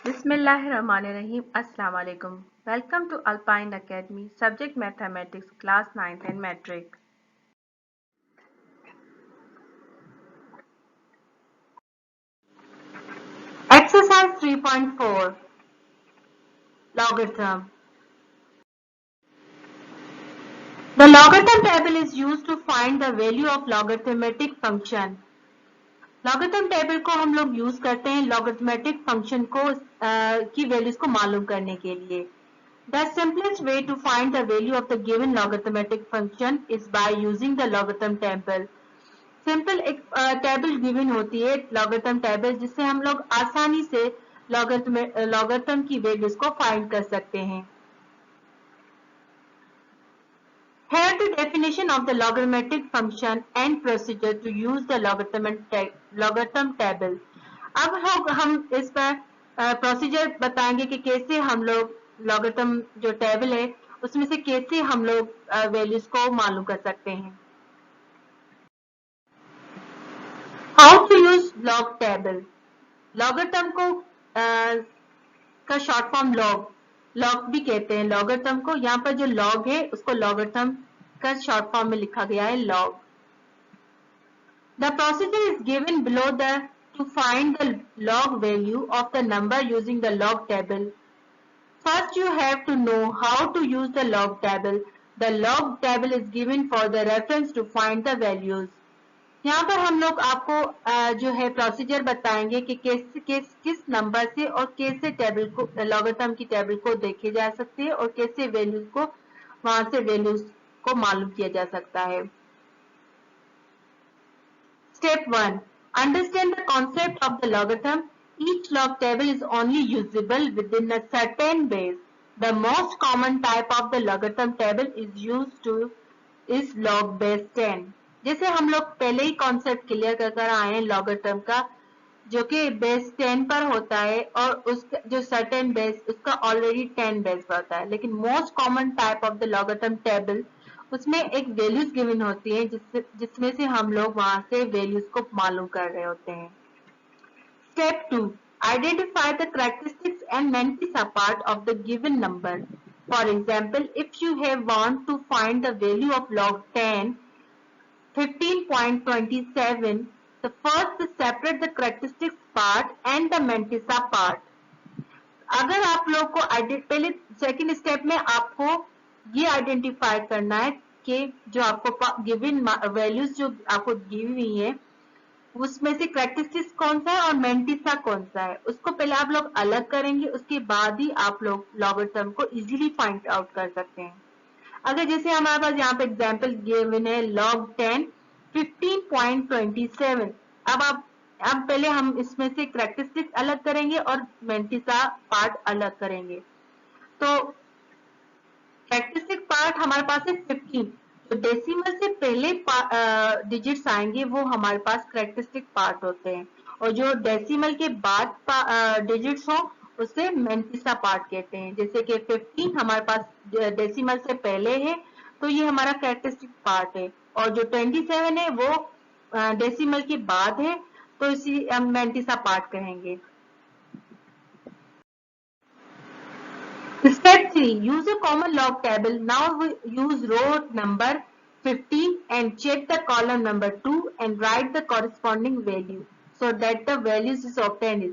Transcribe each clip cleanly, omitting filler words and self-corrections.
Bismillahirrahmanirrahim. Assalamu alaikum. Welcome to Alpine Academy, subject mathematics, class 9th and metric. Exercise 3.4 Logarithm. The logarithm table is used to find the value of logarithmic function. Logarithm table को हम लोग use करते हैं लॉगरिथमेटिक function को की values को मालूम करने के लिए. The simplest way to find the value of the given logarithmic function is by using the logarithm table. Simple एक टेबल गिवन होती है लॉगरिथम टेबल जिससे हम लोग आसानी से लॉगरिथम की वैल्यूज को फाइंड कर सकते हैं. Here the definition of the logarithmic function and procedure to use the logarithm table. अब हम इस पर प्रोसीजर बताएंगे कि कैसे हम लोग लॉगरिथम जो टेबल है उसमें से कैसे हम लोग वैल्यूज को मालूम कर सकते हैं. How to use log table. Logarithm को का शॉर्ट फॉर्म लॉग भी कहते हैं लॉगरिथम को. यहाँ पर जो लॉग है उसको लॉगरिथम का शॉर्ट फॉर्म में लिखा गया है log. The procedure is given below the to find the log value of the number using the log table. First you have to know how to use the log table. The log table is given for the reference to find the values. यहाँ पर हम लोग आपको जो है procedure बताएंगे कि किस नंबर से और कैसे टेबल को लॉगरिथम की टेबल को देखे जा सकते हैं और कैसे वैल्यूज को वहां से वैल्यूज को मालूम किया जा सकता है. Step 1. Understand the concept of the logarithm. Each log table is only usable within a certain base. The most common type of the logarithm table is log base 10. जैसे हम लोग पहले ही कॉन्सेप्ट क्लियर कर आए हैं लॉगरिथम का जो कि बेस 10 पर होता है और उसका जो सर्टेन बेस उसका ऑलरेडी 10 बेस पर होता है. लेकिन most common type of the logarithm table उसमें एक वैल्यूज गिवन होती है जिसमें से हम लोग वहां से वैल्यूज को मालूम कर रहे होते हैं. Step 2. Identify the characteristics and mantissa part of the given number. For example, if you have want to find the value of log 10, 15.27, the first separate the characteristics part and the mantissa part. अगर आप लोग को पहले second step में आपको ये identify करना है कि जो आपको गिवन वैल्यूज जो आपको दी हुई है उसमें से कैरेक्टरिस्टिक्स कौन सा है और मेंटिसा कौन सा है उसको पहले आप लोग अलग करेंगे. उसके बाद ही आप लोग लॉगरिथम को इजीली फाइंड आउट कर सकते हैं. अगर जैसे हमारे पास यहाँ पे एग्जांपल गिवन है log 10 15.27. अब पहले हम इसमें से कैरेक्टरिस्टिक्स अलग करेंगे और मेंटिसा पार्ट अलग करेंगे. तो कैरेक्टरिस्टिक पार्ट हमारे पास है 15. तो डेसिमल से पहले डिजिट्स आएंगे वो हमारे पास कैरेक्टरिस्टिक पार्ट होते हैं और जो डेसिमल के बाद डिजिट्स हो उसे मेंटिसा पार्ट कहते हैं. जैसे कि 15 हमारे पास डेसिमल से पहले है तो ये हमारा कैरेक्टरिस्टिक पार्ट है और जो 27 है वो डेसिमल के बाद है तो इसी हम मेंटिसा पार्ट कहेंगे. Step 3. Use a common log table. Now we use row number 15 and check the column number 2 and write the corresponding value so that the values is obtained.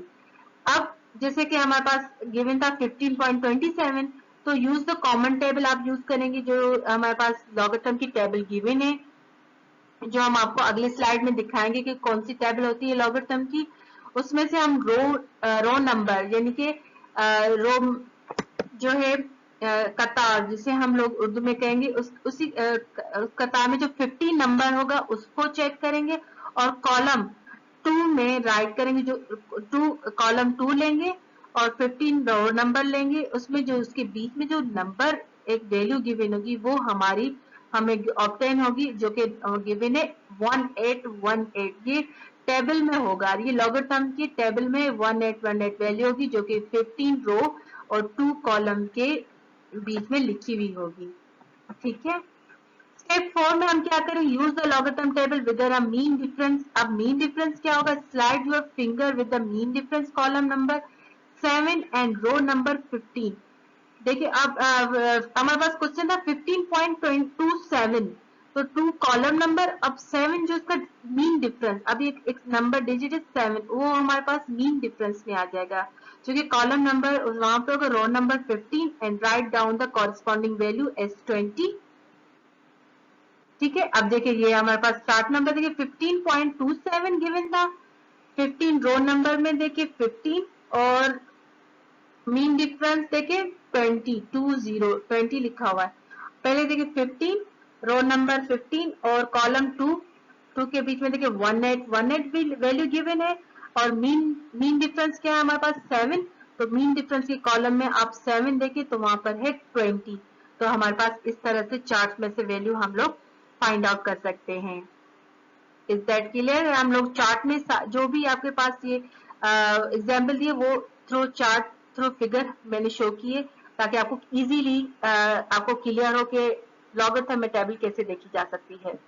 अब जैसे कि हमारे पास given था 15.27 तो use the common table आप use करेंगे जो हमारे पास लॉगरिथम की टेबल गिवन है जो हम आपको अगले स्लाइड में दिखाएंगे कि कौन सी टेबल होती है लॉगरिथम की. उसमें से हम रो नंबर यानी कि रो जो है कतार जिसे हम लोग उर्दू में कहेंगे उसी कतार में जो 15 नंबर होगा उसको चेक करेंगे और कॉलम 2 में राइट करेंगे. जो कॉलम 2 लेंगे और 15 रो नंबर लेंगे उसमें जो उसके बीच में जो नंबर एक वैल्यू गिवन होगी वो हमें ऑब्टेन होगी जो कि गिवन है 1818. ये टेबल में होगा. ये लॉगरिथम की टेबल में 1818 वैल्यू होगी जो कि 15 रो और 2 कॉलम के बीच में लिखी हुई होगी. ठीक है. स्टेप 4 में हम क्या करें use the logarithm table with a mean difference. अब मीन डिफरेंस क्या होगा slide your finger with the mean difference column number 7 and row number 15. देखिए अब हमारे पास क्वेश्चन था 15.27, तो 2 कॉलम नंबर, अब 7 जो इसका मीन डिफरेंस, अभी एक नंबर डिजिट है 7, वो हमारे पास मीन डिफरेंस में आ जाएगा, क्योंकि कॉलम नंबर वहां पे होगा row number 15 and write down the corresponding value as 20। ठीक है, अब देखिए ये हमारे पास स्टार्ट नंबर देखिए 15.27 गिवन था, 15 रो नंबर में देखिए 15 और मीन डिफरेंस देखिए 20 लिखा हुआ है। पहले देखिए 15 रो नंबर 15 और कॉलम 2 के बीच में देखिए 18 भी वैल्यू गिवन है, और मीन डिफरेंस क्या है हमारे पास 7, तो मीन डिफरेंस के कॉलम में आप 7 देखिए तो वहां पर है 20। तो हमारे पास इस तरह से चार्ट में से वैल्यू हम लोग फाइंड आउट कर सकते हैं। Is that clear? हम लोग चार्ट में जो भी आपके पास ये एग्जाम्पल दिए वो थ्रू चार्ट थ्रू फिगर मैंने शो किए, ताकि आपको इजीली आपको क्लियर हो कि लॉगरिथम में टेबल कैसे देखी जा सकती है।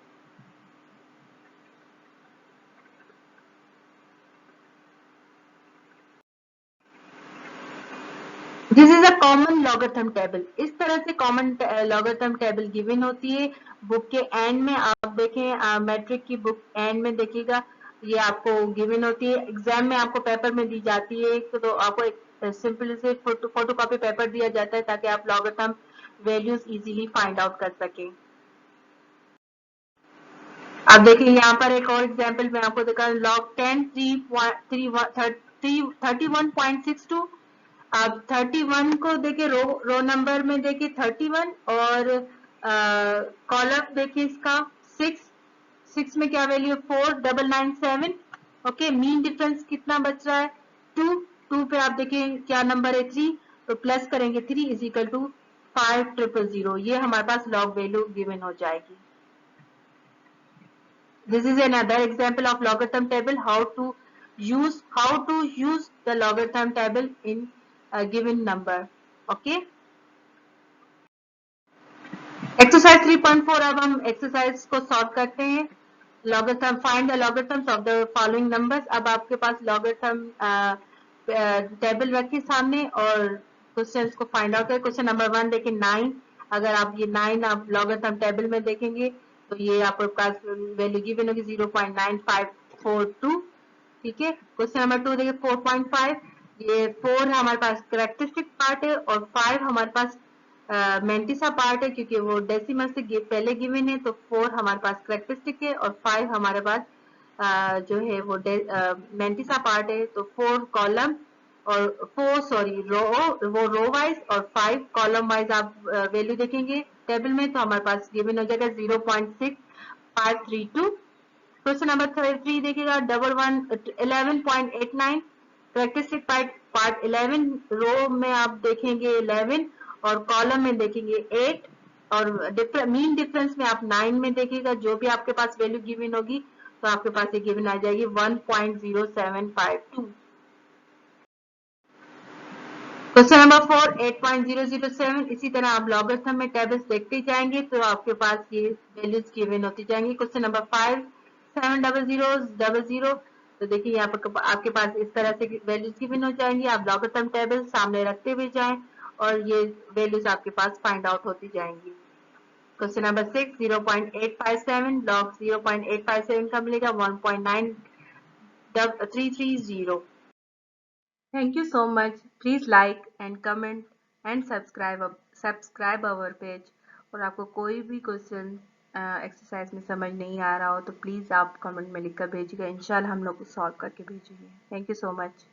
This is a common logarithm table. इस तरह से कॉमन लॉगरिथम टेबल गिवन होती है बुक के एंड में। आप देखें मैट्रिक की बुक एंड में देखिएगा, ये आपको गिवन होती है, एग्जाम में आपको पेपर में दी जाती है, तो आपको एक सिंपल से फोटो कॉपी पेपर दिया जाता है ताकि आप logarithm values easily find out कर सकें। अब देखिए यहाँ पर एक और एग्जाम्पल मैं आपको दिखा, लॉग 10 31.62। अब 31 को देखिए रो नंबर में देखिए 31 और कॉलम देखिए इसका 6 में क्या वैल्यू है 4997। ओके, मीन डिफरेंस कितना बच रहा है 2 पे आप देखिए क्या नंबर है 3, तो प्लस करेंगे 3 इज इक्वल टू 5000। ये हमारे पास लॉग वैल्यू गिवन हो जाएगी। This is another example of logarithm table. How to use the logarithm table in a given number. Okay. Exercise 3.4, अब हम एक्सरसाइज को सॉल्व करते हैं। Logarithm, find the logarithms of the following numbers. अब आपके पास logarithm table रखिए सामने और क्वेश्चंस को फाइंड आउट करें। क्वेश्चन नंबर 1 देखिए 9। अगर आप ये 9 आप लॉगरिथम टेबल में देखेंगे तो ये आपके पास वैल्यू गिवन होगी 0.9542। ठीक है, क्वेश्चन नंबर 2 देखिए 4.5। ये 4 हमारे पास करेक्टरिस्टिक पार्ट है और 5 हमारे पास मेंटिसा पार्ट है, क्योंकि वो डेसिमल से पहले गिवन है, तो 4 हमारे पास करेक्टरिस्टिक है और 5 हमारे पास जो है वो मेंटिसा पार्ट है। तो 4 कॉलम और 4 सॉरी रो वाइज और 5 कॉलम वाइज आप वैल्यू देखेंगे टेबल में, तो हमारे पास गिवन हो जाएगा 0.6532। क्वेश्चन नंबर 3 देखिएगा 11.89। करेक्टरिस्टिक पार्ट 11, रो में आप देखेंगे 11 और कॉलम में देखेंगे 8, और मीन डिफरेंस में आप 9 में देखिएगा, जो भी आपके पास वैल्यू गिवन होगी तो आपके पास ये गिवन आ जाएगी 1.0752। Question number 4 8.007। इसी तरह आप लॉगरिथम में टेबल्स देखते जाएंगे तो आपके पास ये वैल्यूज गिवन होती जाएंगी। Question number 5 70000। तो देखिए यहाँ पर आपके पास इस तरह से वैल्यूज गिवन हो जाएंगी, आप लॉगरिथम टेबल सामने रखते हुए जाएं और ये वैल्यूज आपके पास फाइंड आउट होती जाएंगी। क्वेश्चन नंबर 6 0.857 लॉग 0.857 का मिलेगा 1.9330। Thank you so much. Please like and comment and subscribe our page. और आपको कोई भी क्वेश्चन एक्सरसाइज में समझ नहीं आ रहा हो तो प्लीज़ आप कमेंट में लिखकर भेजिएगा, इंशाल्लाह हम लोग सॉल्व करके भेजेंगे। Thank you so much.